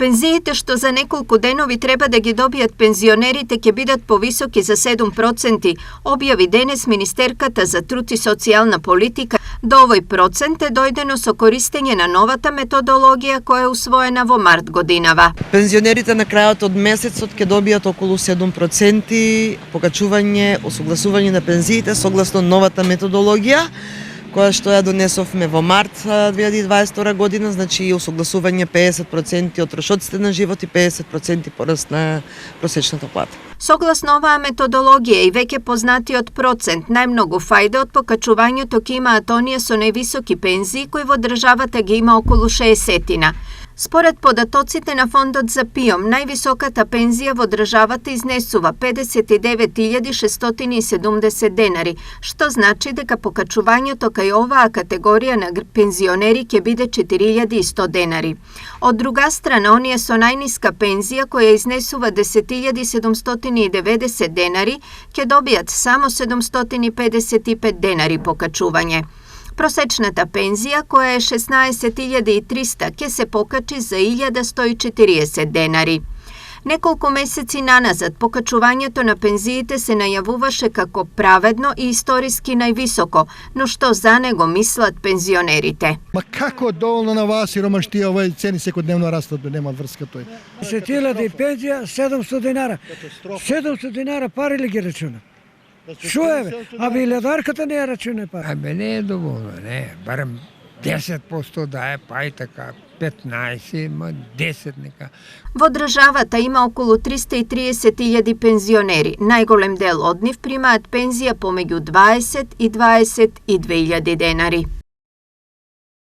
Пензиите што за неколку денови треба да ги добијат пензионерите ќе бидат повисоки за 7%, објави денес Министерката за труд и социјална политика. До овој процент е дојдено со користење на новата методологија која е усвоена во март годинава. Пензионерите на крајот од месецот ќе добијат околу 7% покачување, осогласување на пензиите согласно новата методологија, која што ја донесовме во март 2022 година, значи осогласување 50% од трошоците на живот и 50% пораст на просечната плата. Согласно оваа методологија и веќе познатиот процент, најмногу фајде од покачувањето ќе имаат оние со највисоки пензии, кои во државата ги има околу 60-тина. Според податоците на Фондот за ПИОМ, највисоката пензија во државата изнесува 59.670 денари, што значи дека покачувањето кај оваа категорија на пензионери ќе биде 4.100 денари. Од друга страна, оние со најниска пензија, која изнесува 10.790 денари, ќе добијат само 755 денари покачување. Просечната пензија, која е 16.300, ќе се покачи за 1.140 денари. Неколку месеци наназад покачувањето на пензиите се најавуваше како праведно и историски највисоко, но што за него мислат пензионерите? Ма како доволно на вас сиромаштија, овој цени секојдневно растат, нема врска тој. 10.000 пензија, 700 динара. 700 динара пари ли ги рачуна? Шо е? А билјадарката не ја рачуне пари. Абе не е доволно, не. Барем 10% да е, па и така, 15, ма 10 нека. Во државата има околу 330.000 пензионери. Најголем дел од нив примаат пензија помеѓу 20 и 22.000 денари.